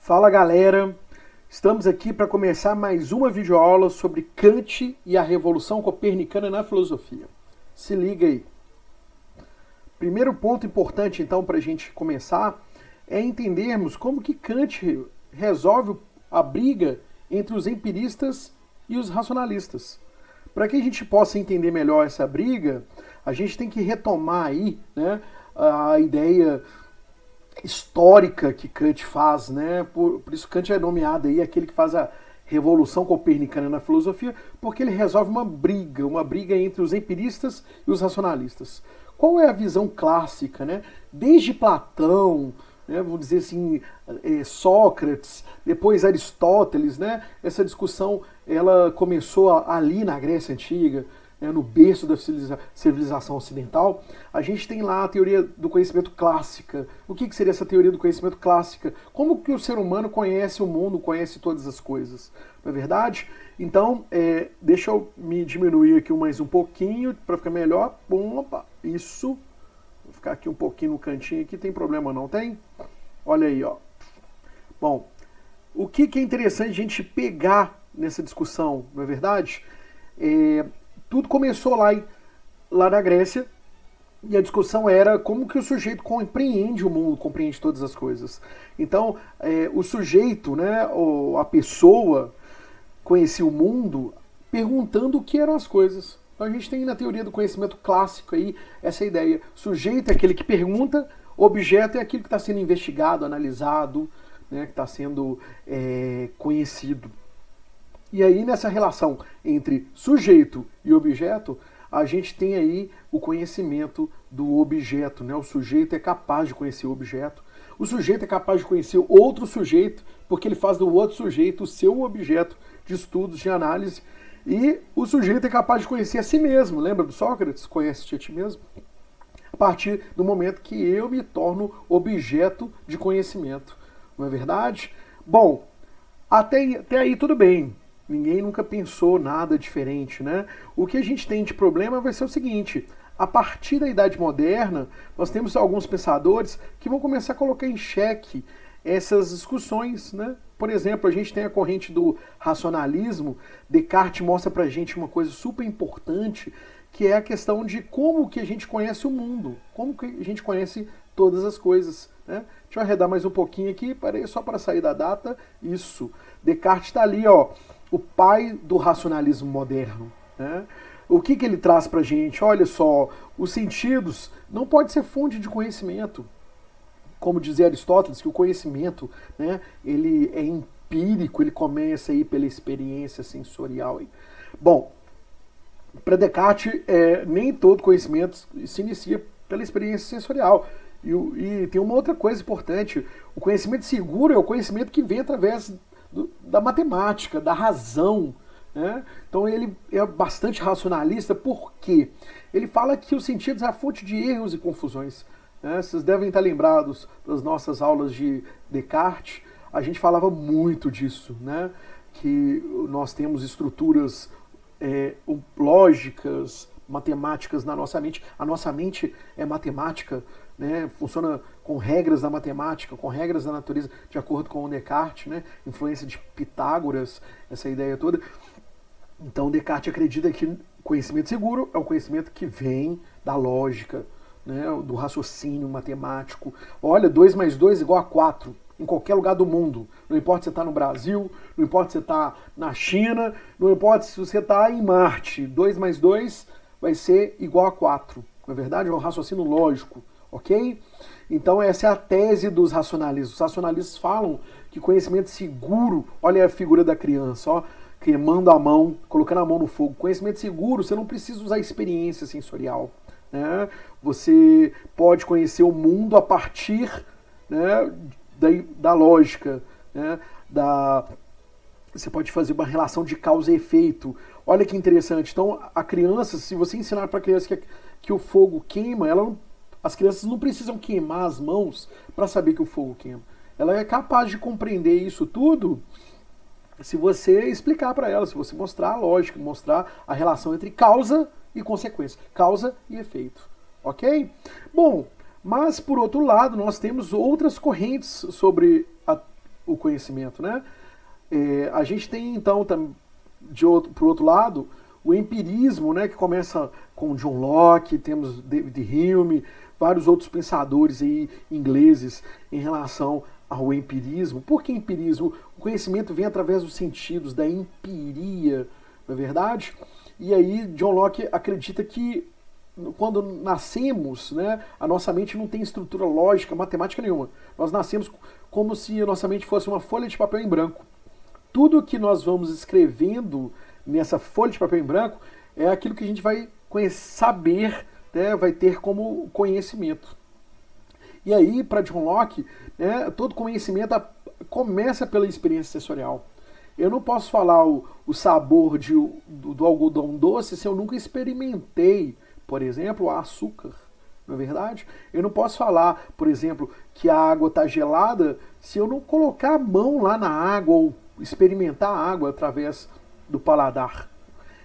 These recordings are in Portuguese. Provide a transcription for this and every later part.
Fala galera, estamos aqui para começar mais uma videoaula sobre Kant e a Revolução Copernicana na Filosofia. Se liga aí. Primeiro ponto importante então para a gente começar é entendermos como que Kant resolve a briga entre os empiristas e os racionalistas. Para que a gente possa entender melhor essa briga, a gente tem que retomar aí, né, a ideia histórica que Kant faz, né? Por isso Kant é nomeado aí aquele que faz a Revolução Copernicana na filosofia, porque ele resolve uma briga entre os empiristas e os racionalistas. Qual é a visão clássica, né? Desde Platão, né, vamos dizer assim, Sócrates, depois Aristóteles, né? Essa discussão ela começou ali na Grécia Antiga, né, no berço da civilização ocidental. A gente tem lá a teoria do conhecimento clássica. O que seria essa teoria do conhecimento clássica? Como que o ser humano conhece o mundo, conhece todas as coisas? Não é verdade? Então, deixa eu me diminuir aqui mais um pouquinho para ficar melhor. Opa, isso. Vou ficar aqui um pouquinho no cantinho aqui, tem problema não, tem? Olha aí, ó. Bom, o que é interessante a gente pegar nessa discussão, não é verdade? Tudo começou lá na Grécia, e a discussão era como que o sujeito compreende o mundo, compreende todas as coisas. Então, o sujeito, né, ou a pessoa, conhecia o mundo perguntando o que eram as coisas. Então a gente tem na teoria do conhecimento clássico aí essa ideia. Sujeito é aquele que pergunta, objeto é aquilo que está sendo investigado, analisado, né, que está sendo conhecido. E aí, nessa relação entre sujeito e objeto, a gente tem aí o conhecimento do objeto, né? O sujeito é capaz de conhecer o objeto. O sujeito é capaz de conhecer outro sujeito, porque ele faz do outro sujeito o seu objeto de estudos, de análise. E o sujeito é capaz de conhecer a si mesmo. Lembra do Sócrates? Conhece-te a ti mesmo? A partir do momento que eu me torno objeto de conhecimento. Não é verdade? Bom, até aí tudo bem. Ninguém nunca pensou nada diferente, né? O que a gente tem de problema vai ser o seguinte: a partir da Idade Moderna, nós temos alguns pensadores que vão começar a colocar em xeque essas discussões, né? Por exemplo, a gente tem a corrente do racionalismo. Descartes mostra pra gente uma coisa super importante, que é a questão de como que a gente conhece o mundo, como que a gente conhece todas as coisas, né? Deixa eu arredar mais um pouquinho aqui, só para sair da data. Isso. Descartes está ali, ó, o pai do racionalismo moderno, né? O que ele traz pra gente? Olha só, os sentidos não pode ser fonte de conhecimento. Como dizia Aristóteles, que o conhecimento, né, ele é empírico, ele começa aí pela experiência sensorial. Bom, para Descartes, nem todo conhecimento se inicia pela experiência sensorial. E tem uma outra coisa importante: o conhecimento seguro é o conhecimento que vem através da matemática, da razão, né? Então ele é bastante racionalista, porque ele fala que os sentidos é a fonte de erros e confusões, né? Vocês devem estar lembrados das nossas aulas de Descartes. A gente falava muito disso, né? Que nós temos estruturas lógicas, matemáticas na nossa mente. A nossa mente é matemática, né? Funciona com regras da matemática, com regras da natureza, de acordo com o Descartes, né? Influência de Pitágoras, essa ideia toda. Então Descartes acredita que o conhecimento seguro é o conhecimento que vem da lógica, né? Do raciocínio matemático. Olha, 2 mais 2 igual a 4. Em qualquer lugar do mundo. Não importa se você está no Brasil, não importa se você está na China, não importa se você está em Marte. 2 mais 2 vai ser igual a 4. Na verdade, é um raciocínio lógico, ok? Então essa é a tese dos racionalistas. Os racionalistas falam que conhecimento seguro, olha a figura da criança, ó, queimando a mão, colocando a mão no fogo. Conhecimento seguro, você não precisa usar experiência sensorial, né? Você pode conhecer o mundo a partir, né, da lógica, né? Você pode fazer uma relação de causa e efeito. Olha que interessante. Então, a criança, se você ensinar para a criança que o fogo queima, as crianças não precisam queimar as mãos para saber que o fogo queima. Ela é capaz de compreender isso tudo se você explicar para ela, se você mostrar a lógica, mostrar a relação entre causa e consequência, causa e efeito. Ok? Bom, mas por outro lado, nós temos outras correntes sobre o conhecimento, né? A gente tem, então, por outro lado, o empirismo, né, que começa com John Locke, temos David Hume, vários outros pensadores aí ingleses em relação ao empirismo. Por que empirismo? O conhecimento vem através dos sentidos, da empiria, não é verdade? E aí John Locke acredita que quando nascemos, né, a nossa mente não tem estrutura lógica, matemática nenhuma. Nós nascemos como se a nossa mente fosse uma folha de papel em branco. Tudo que nós vamos escrevendo nessa folha de papel em branco é aquilo que a gente vai saber, né, vai ter como conhecimento. E aí, para John Locke, né, todo conhecimento começa pela experiência sensorial. Eu não posso falar o sabor do algodão doce se eu nunca experimentei, por exemplo, o açúcar. Não é verdade? Eu não posso falar, por exemplo, que a água está gelada se eu não colocar a mão lá na água ou experimentar a água através do paladar.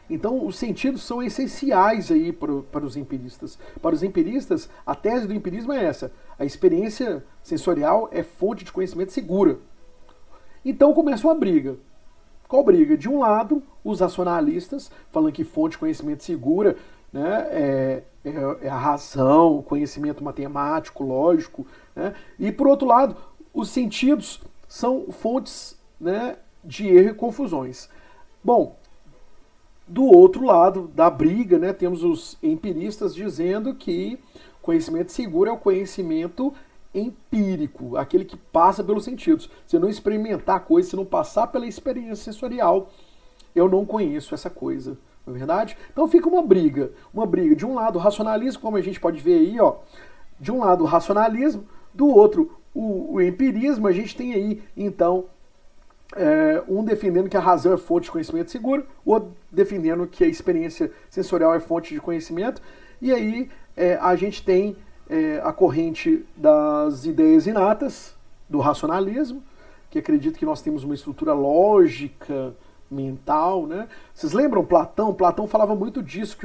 Então, os sentidos são essenciais aí para os empiristas. Para os empiristas, a tese do empirismo é essa: a experiência sensorial é fonte de conhecimento segura. Então começa uma briga. Qual briga? De um lado, os racionalistas, falando que fonte de conhecimento segura, né, é a razão, o conhecimento matemático, lógico. Né? E, por outro lado, os sentidos são fontes, né, de erro e confusões. Bom, do outro lado da briga, né, temos os empiristas dizendo que conhecimento seguro é o conhecimento empírico, aquele que passa pelos sentidos. Se eu não experimentar a coisa, se não passar pela experiência sensorial, eu não conheço essa coisa, não é verdade? Então fica uma briga. De um lado o racionalismo, como a gente pode ver aí, ó, de um lado o racionalismo, do outro o empirismo. A gente tem aí, então, um defendendo que a razão é fonte de conhecimento seguro, o outro defendendo que a experiência sensorial é fonte de conhecimento. E aí a gente tem a corrente das ideias inatas, do racionalismo, que acredita que nós temos uma estrutura lógica, mental, né? Vocês lembram Platão? Platão falava muito disso,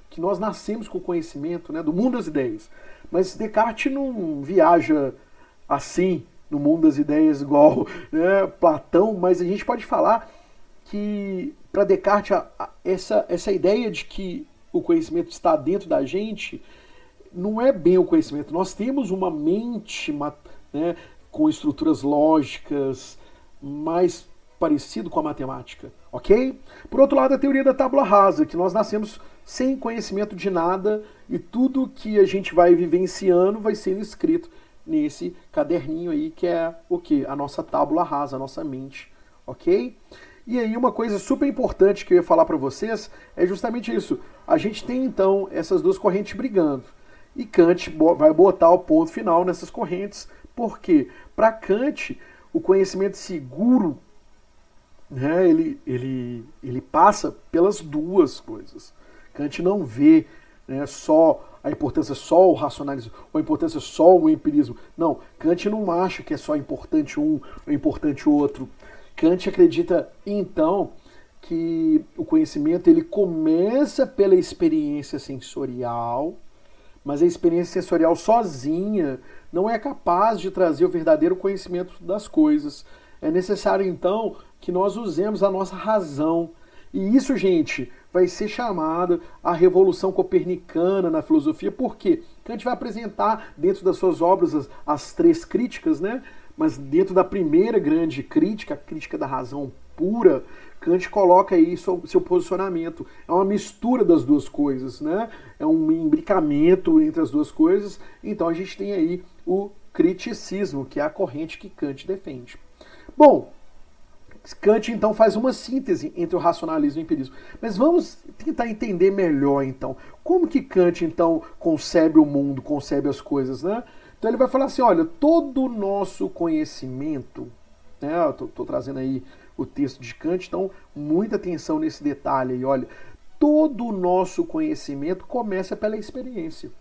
que nós nascemos com o conhecimento, né, do mundo das ideias. Mas Descartes não viaja assim, no mundo das ideias igual, né, Platão, mas a gente pode falar que para Descartes essa ideia de que o conhecimento está dentro da gente não é bem o conhecimento. Nós temos uma mente, né, com estruturas lógicas mais parecido com a matemática, ok? Por outro lado, a teoria da tábula rasa, que nós nascemos sem conhecimento de nada e tudo que a gente vai vivenciando vai sendo escrito nesse caderninho aí, que é o quê? A nossa tábula rasa, a nossa mente, ok? E aí uma coisa super importante que eu ia falar para vocês é justamente isso. A gente tem então essas duas correntes brigando. E Kant vai botar o ponto final nessas correntes. Por quê? Para Kant, o conhecimento seguro, né, ele passa pelas duas coisas. Kant não vê, né, só a importância só o racionalismo, ou a importância só o empirismo. Não, Kant não acha que é só importante um ou importante o outro. Kant acredita, então, que o conhecimento ele começa pela experiência sensorial, mas a experiência sensorial sozinha não é capaz de trazer o verdadeiro conhecimento das coisas. É necessário, então, que nós usemos a nossa razão. E isso, gente, vai ser chamada a Revolução Copernicana na filosofia. Por quê? Kant vai apresentar, dentro das suas obras, as três críticas, né? Mas dentro da primeira grande crítica, a crítica da razão pura, Kant coloca aí seu posicionamento. É uma mistura das duas coisas, né? É um imbricamento entre as duas coisas. Então a gente tem aí o criticismo, que é a corrente que Kant defende. Bom, Kant então faz uma síntese entre o racionalismo e o empirismo. Mas vamos tentar entender melhor então. Como que Kant então concebe o mundo, concebe as coisas, né? Então ele vai falar assim, olha, todo o nosso conhecimento, né? Eu tô trazendo aí o texto de Kant, então muita atenção nesse detalhe aí, olha. Todo o nosso conhecimento começa pela experiência.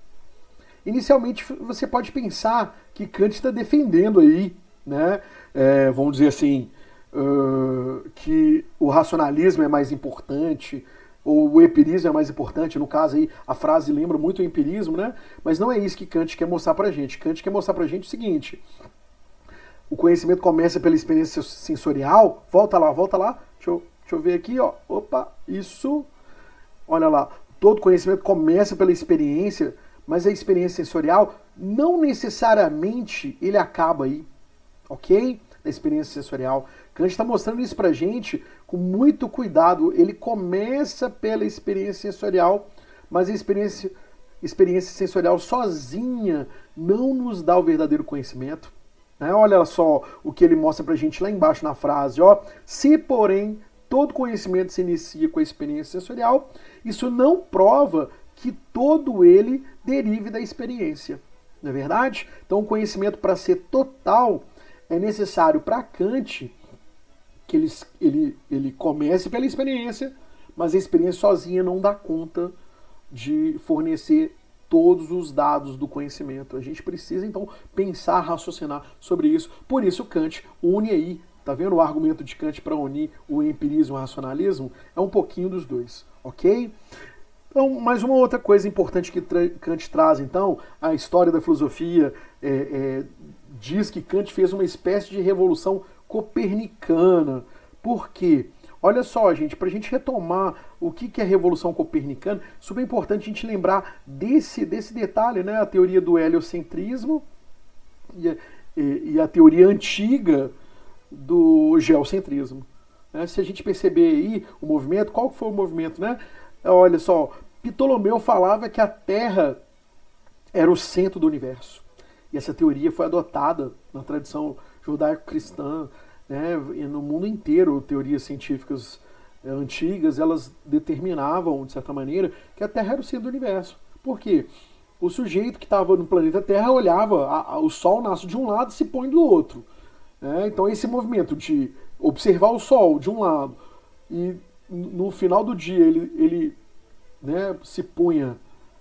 Inicialmente você pode pensar que Kant está defendendo aí, né? Vamos dizer assim, que o racionalismo é mais importante, ou o empirismo é mais importante. No caso aí, a frase lembra muito o empirismo, né? Mas não é isso que Kant quer mostrar pra gente. Kant quer mostrar pra gente o seguinte: o conhecimento começa pela experiência sensorial. Volta lá. Deixa eu ver aqui, ó. Opa, isso. Olha lá. Todo conhecimento começa pela experiência, mas a experiência sensorial não necessariamente ele acaba aí, ok? Da experiência sensorial. Kant está mostrando isso pra gente com muito cuidado. Ele começa pela experiência sensorial, mas a experiência sensorial sozinha não nos dá o verdadeiro conhecimento. Né? Olha só o que ele mostra pra gente lá embaixo na frase. Ó. Se, porém, todo conhecimento se inicia com a experiência sensorial, isso não prova que todo ele derive da experiência. Não é verdade? Então, o conhecimento, para ser total, é necessário para Kant que ele comece pela experiência, mas a experiência sozinha não dá conta de fornecer todos os dados do conhecimento. A gente precisa, então, pensar, raciocinar sobre isso. Por isso, Kant une aí, tá vendo o argumento de Kant para unir o empirismo e o racionalismo? É um pouquinho dos dois, ok? Então, mais uma outra coisa importante que Kant traz, então, a história da filosofia diz que Kant fez uma espécie de revolução copernicana. Por quê? Olha só, gente, para a gente retomar o que é a Revolução Copernicana, super importante a gente lembrar desse detalhe, né? A teoria do heliocentrismo e a teoria antiga do geocentrismo. Né? Se a gente perceber aí o movimento, qual foi o movimento, né? Olha só, Ptolomeu falava que a Terra era o centro do universo. E essa teoria foi adotada na tradição judaico-cristã, né? E no mundo inteiro, teorias científicas antigas, elas determinavam, de certa maneira, que a Terra era o centro do universo. Por quê? O sujeito que estava no planeta Terra olhava, o Sol nasce de um lado e se põe do outro. Né? Então esse movimento de observar o Sol de um lado e no final do dia ele né, se punha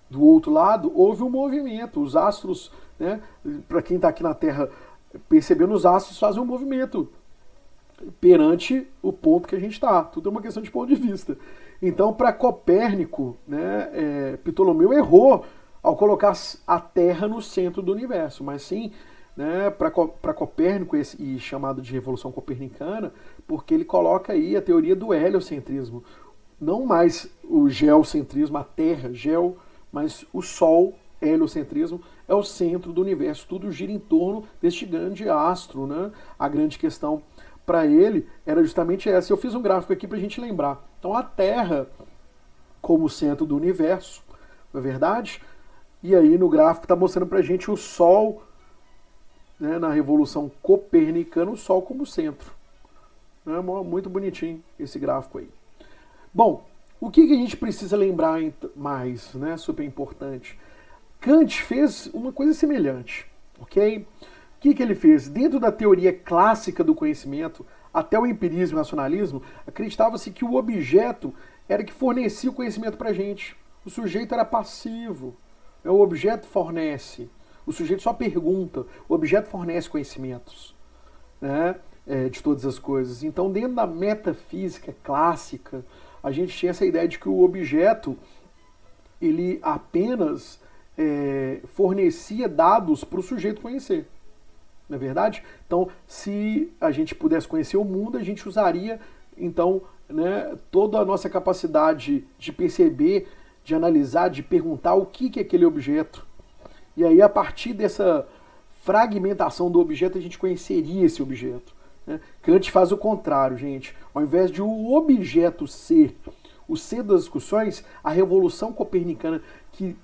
do outro lado, houve um movimento. Os astros, né, para quem está aqui na Terra percebendo, os astros fazem um movimento perante o ponto que a gente está. Tudo é uma questão de ponto de vista. Então, para Copérnico, né, Ptolomeu errou ao colocar a Terra no centro do universo, mas sim, né, para Copérnico, e chamado de Revolução Copernicana, porque ele coloca aí a teoria do heliocentrismo. Não mais o geocentrismo, a Terra, mas o Sol, heliocentrismo, é o centro do universo. Tudo gira em torno deste grande astro. Né? A grande questão para ele era justamente essa. Eu fiz um gráfico aqui para a gente lembrar. Então, a Terra como centro do universo, não é verdade? E aí no gráfico está mostrando para a gente o Sol, né, na Revolução Copernicana, o Sol como centro. É muito bonitinho esse gráfico aí. Bom, o que a gente precisa lembrar mais, né, super importante? Kant fez uma coisa semelhante, ok? O que ele fez? Dentro da teoria clássica do conhecimento, até o empirismo e o racionalismo, acreditava-se que o objeto era que fornecia o conhecimento para a gente. O sujeito era passivo, o objeto fornece. O sujeito só pergunta, o objeto fornece conhecimentos, né, de todas as coisas. Então, dentro da metafísica clássica, a gente tinha essa ideia de que o objeto ele apenas fornecia dados para o sujeito conhecer. Não é verdade? Então, se a gente pudesse conhecer o mundo, a gente usaria, então, né, toda a nossa capacidade de perceber, de analisar, de perguntar o que é aquele objeto. E aí, a partir dessa fragmentação do objeto, a gente conheceria esse objeto. Né? Kant faz o contrário, gente. Ao invés de o objeto ser o centro das discussões, a revolução copernicana que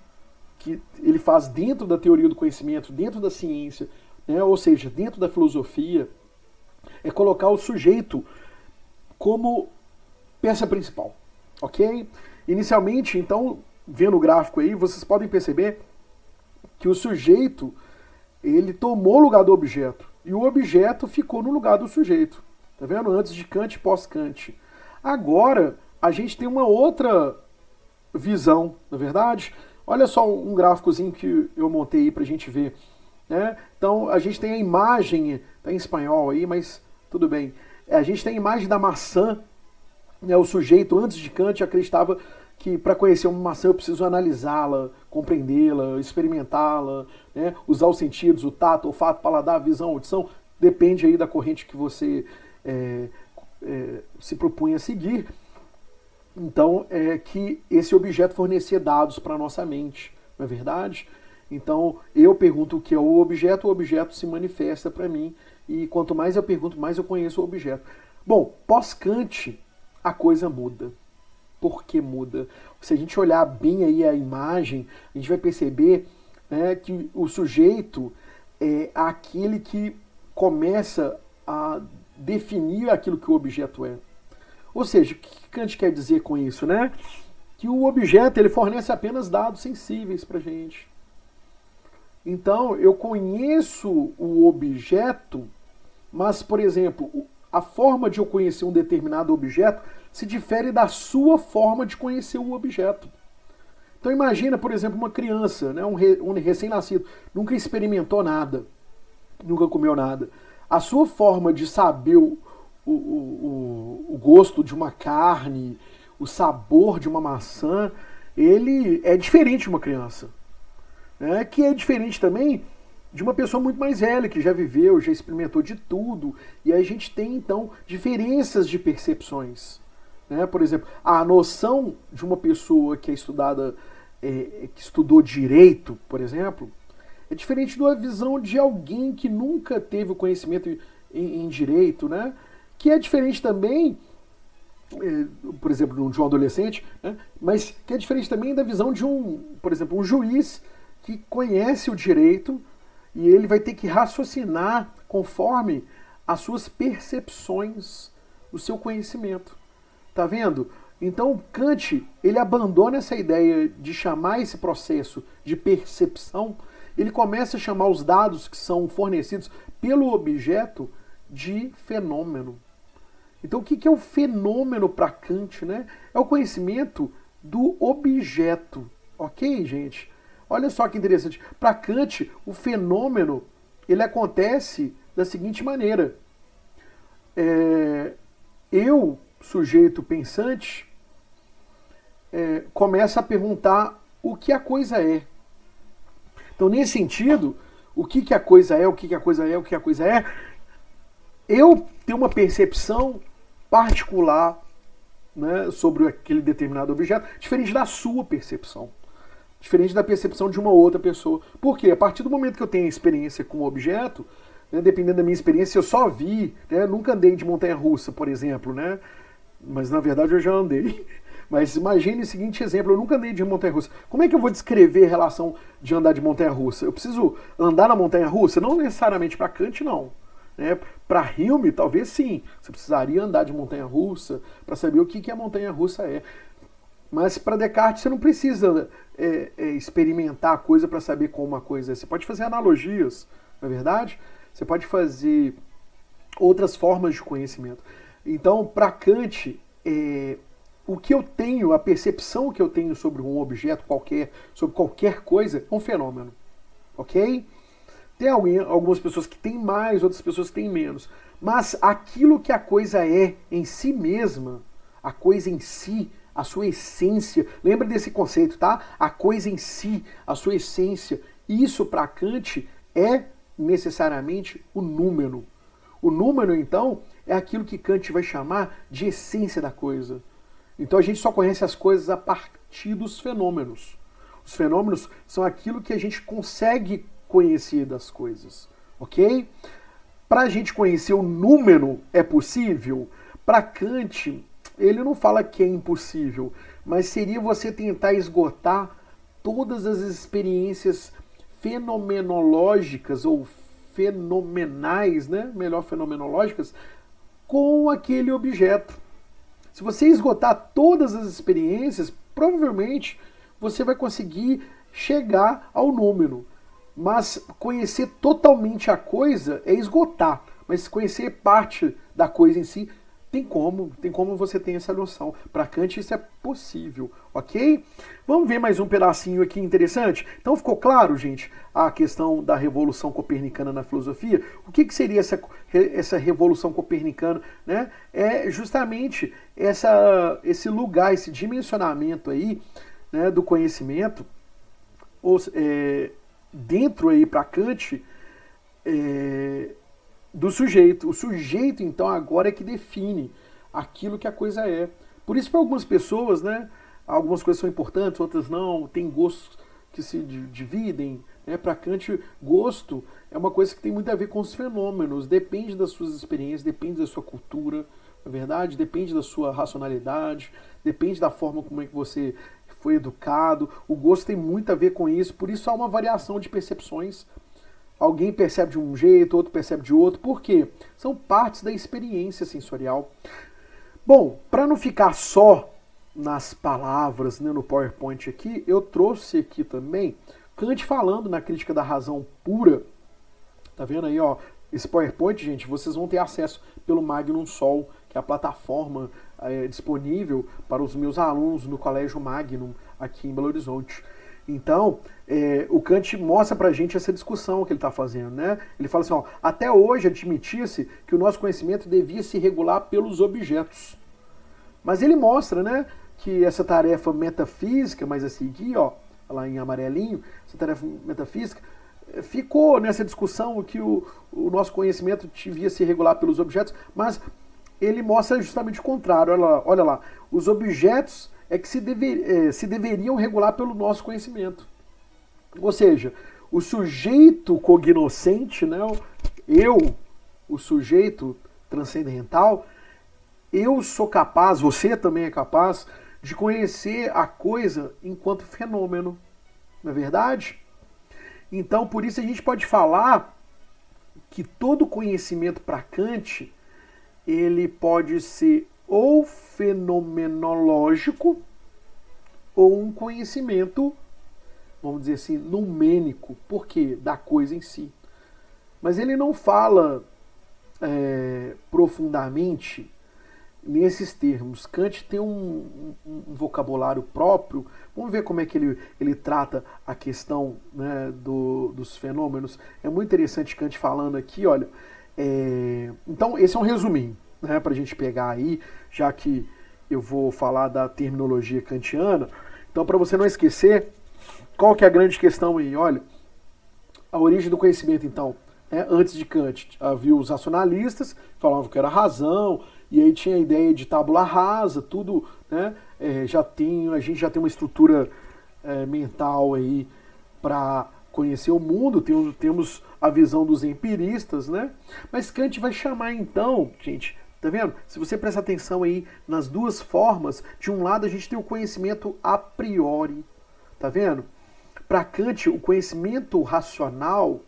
ele faz dentro da teoria do conhecimento, dentro da ciência, né? Ou seja, dentro da filosofia, é colocar o sujeito como peça principal. Ok? Inicialmente, então, vendo o gráfico aí, vocês podem perceber que o sujeito ele tomou o lugar do objeto e o objeto ficou no lugar do sujeito. Tá vendo? Antes de Kant e pós-Kant. Agora, a gente tem uma outra visão, na verdade. Olha só um gráficozinho que eu montei aí pra gente ver. Né? Então, a gente tem a imagem, tá em espanhol aí, mas tudo bem. A gente tem a imagem da maçã. Né? O sujeito, antes de Kant, acreditava que para conhecer uma maçã eu preciso analisá-la, compreendê-la, experimentá-la, né? Usar os sentidos, o tato, o olfato, paladar, visão, audição. depende aí da corrente que você se propunha a seguir. Então, é que esse objeto fornecia dados para a nossa mente, não é verdade? Então, eu pergunto o que é o objeto se manifesta para mim, e quanto mais eu pergunto, mais eu conheço o objeto. Bom, pós-Kant, a coisa muda. Por que muda? Se a gente olhar bem aí a imagem, a gente vai perceber, né, que o sujeito é aquele que começa a definir aquilo que o objeto é. Ou seja, o que Kant quer dizer com isso, né? Que o objeto ele fornece apenas dados sensíveis para a gente. Então, eu conheço o objeto, mas, por exemplo, a forma de eu conhecer um determinado objeto se difere da sua forma de conhecer o objeto. Então, imagina, por exemplo, uma criança, né, um recém-nascido, nunca experimentou nada, nunca comeu nada. A sua forma de saber o gosto de uma carne, o sabor de uma maçã, ele é diferente de uma criança. Né? Que é diferente também de uma pessoa muito mais velha, que já viveu, já experimentou de tudo. E aí a gente tem, então, diferenças de percepções. Né? Por exemplo, a noção de uma pessoa que é estudada, que estudou direito, por exemplo, é diferente da visão de alguém que nunca teve o conhecimento em direito, né? Que é diferente também, por exemplo, de um adolescente, né? Mas que é diferente também da visão de por exemplo, um juiz que conhece o direito e ele vai ter que raciocinar conforme as suas percepções, o seu conhecimento. Tá vendo? Então, Kant, ele abandona essa ideia de chamar esse processo de percepção, ele começa a chamar os dados que são fornecidos pelo objeto de fenômeno. Então, o que é o fenômeno para Kant, né? É o conhecimento do objeto. Ok, gente? Olha só que interessante. Para Kant, o fenômeno ele acontece da seguinte maneira. Eu, sujeito pensante, começa a perguntar o que a coisa é. Então, nesse sentido, o que a coisa é, o que a coisa é, o que a coisa é, eu tenho uma percepção particular, né, sobre aquele determinado objeto, diferente da sua percepção. Diferente da percepção de uma outra pessoa. Por quê? A partir do momento que eu tenho experiência com o objeto, né, dependendo da minha experiência, eu só vi, né, nunca andei de montanha-russa, por exemplo, né? Mas na verdade eu já andei. Mas imagine o seguinte exemplo, eu nunca andei de montanha-russa. Como é que eu vou descrever a relação de andar de montanha-russa? Eu preciso andar na montanha-russa? Não necessariamente para Kant, não. Né? Para Hume, talvez sim. Você precisaria andar de montanha-russa para saber o que a montanha-russa é. Mas para Descartes você não precisa experimentar a coisa para saber como uma coisa é. Você pode fazer analogias, não é verdade? Você pode fazer outras formas de conhecimento. Então, para Kant, o que eu tenho, a percepção que eu tenho sobre um objeto qualquer, sobre qualquer coisa, é um fenômeno. Ok? Tem algumas pessoas que têm mais, outras pessoas que têm menos. Mas aquilo que a coisa é em si mesma, a coisa em si, a sua essência, lembra desse conceito, tá? A coisa em si, a sua essência, isso para Kant é necessariamente o número. O número, então, é aquilo que Kant vai chamar de essência da coisa. Então a gente só conhece as coisas a partir dos fenômenos. Os fenômenos são aquilo que a gente consegue conhecer das coisas, ok? Para a gente conhecer o número é possível? Para Kant, ele não fala que é impossível, mas seria você tentar esgotar todas as experiências fenomenológicas ou fenomenais, né? Melhor, fenomenológicas, com aquele objeto. Se você esgotar todas as experiências, provavelmente você vai conseguir chegar ao número. Mas conhecer totalmente a coisa é esgotar. Mas conhecer parte da coisa em si, tem como você ter essa noção. Para Kant isso é possível, ok? Vamos ver mais um pedacinho aqui interessante? Então ficou claro, gente, a questão da revolução copernicana na filosofia? O que seria essa revolução copernicana? Né? É justamente esse lugar, esse dimensionamento aí, né, do conhecimento, dentro aí para Kant, do sujeito. O sujeito, então, agora é que define aquilo que a coisa é. Por isso, para algumas pessoas, né, algumas coisas são importantes, outras não, tem gostos que se dividem. Né? Para Kant, gosto é uma coisa que tem muito a ver com os fenômenos, depende das suas experiências, depende da sua cultura, na verdade, depende da sua racionalidade, depende da forma como é que você foi educado. O gosto tem muito a ver com isso, por isso há uma variação de percepções. Alguém percebe de um jeito, outro percebe de outro. Por quê? São partes da experiência sensorial. Bom, para não ficar só nas palavras, né, no PowerPoint aqui, eu trouxe aqui também Kant falando na Crítica da Razão Pura. Tá vendo aí, ó? Esse PowerPoint, gente, vocês vão ter acesso pelo Magnum Sol, que é a plataforma disponível para os meus alunos no Colégio Magnum, aqui em Belo Horizonte. Então, o Kant mostra pra gente essa discussão que ele está fazendo, né? Ele fala assim, ó, até hoje admitia-se que o nosso conhecimento devia se regular pelos objetos. Mas ele mostra, né, que essa tarefa metafísica, mas a seguir, ó, lá em amarelinho, essa tarefa metafísica, ficou nessa discussão que o nosso conhecimento devia se regular pelos objetos, mas ele mostra justamente o contrário. Olha lá, os objetos é que se deveriam regular pelo nosso conhecimento. Ou seja, o sujeito cognoscente, né, o sujeito transcendental, eu sou capaz, você também é capaz, de conhecer a coisa enquanto fenômeno. Não é verdade? Então, por isso a gente pode falar que todo conhecimento para Kant, ele pode ser ou fenomenológico ou um conhecimento, vamos dizer assim, numênico. Por quê? Da coisa em si. Mas ele não fala profundamente nesses termos. Kant tem um vocabulário próprio. Vamos ver como é que ele trata a questão, né, dos fenômenos. É muito interessante Kant falando aqui, olha. Então, esse é um resuminho, né, para a gente pegar aí, já que eu vou falar da terminologia kantiana. Então, para você não esquecer, qual que é a grande questão aí? Olha, a origem do conhecimento, então, antes de Kant, havia os racionalistas, falavam que era razão, e aí tinha a ideia de tábula rasa, tudo, né? A gente já tem uma estrutura mental aí para conhecer o mundo, temos a visão dos empiristas, né? Mas Kant vai chamar então, gente, tá vendo? Se você prestar atenção aí nas duas formas, de um lado a gente tem o conhecimento a priori, tá vendo? Para Kant, o conhecimento racional,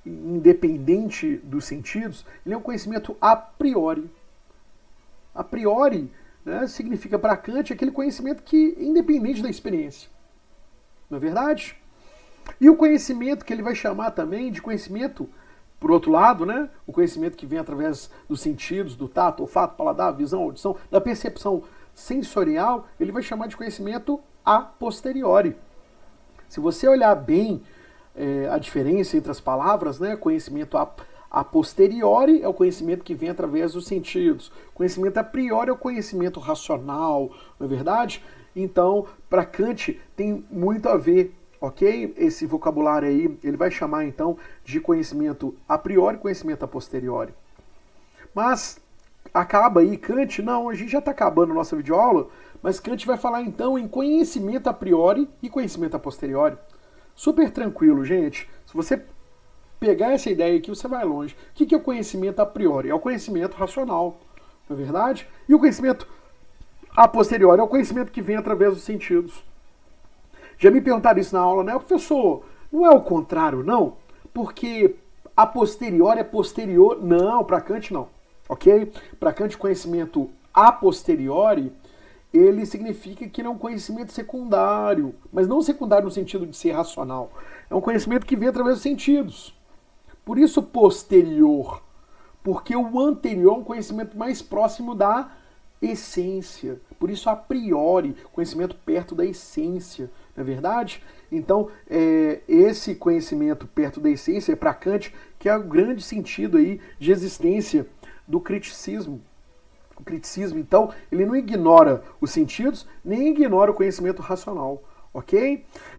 independente dos sentidos, ele é um conhecimento a priori. A priori, né, significa para Kant aquele conhecimento que é independente da experiência. Não é verdade? E o conhecimento que ele vai chamar também de conhecimento, por outro lado, né, o conhecimento que vem através dos sentidos, do tato, olfato, paladar, visão, audição, da percepção sensorial, ele vai chamar de conhecimento a posteriori. Se você olhar bem a diferença entre as palavras, né, conhecimento a posteriori é o conhecimento que vem através dos sentidos. Conhecimento a priori é o conhecimento racional, não é verdade? Então, para Kant tem muito a ver, ok? Esse vocabulário aí, ele vai chamar então de conhecimento a priori, conhecimento a posteriori. Mas acaba aí Kant, não, a gente já está acabando a nossa videoaula, mas Kant vai falar então em conhecimento a priori e conhecimento a posteriori. Super tranquilo, gente. Se você pegar essa ideia aqui, você vai longe. O que é o conhecimento a priori? É o conhecimento racional, não é verdade? E o conhecimento a posteriori é o conhecimento que vem através dos sentidos. Já me perguntaram isso na aula, né? Professor, não é o contrário, não? Porque a posteriori é posterior. Não, para Kant não, ok? Para Kant, conhecimento a posteriori, ele significa que ele é um conhecimento secundário, mas não secundário no sentido de ser racional. É um conhecimento que vem através dos sentidos. Por isso posterior, porque o anterior é um conhecimento mais próximo da essência. Por isso a priori, conhecimento perto da essência, não é verdade? Então, esse conhecimento perto da essência é para Kant que é o grande sentido aí de existência do criticismo. O criticismo, então, ele não ignora os sentidos, nem ignora o conhecimento racional, ok?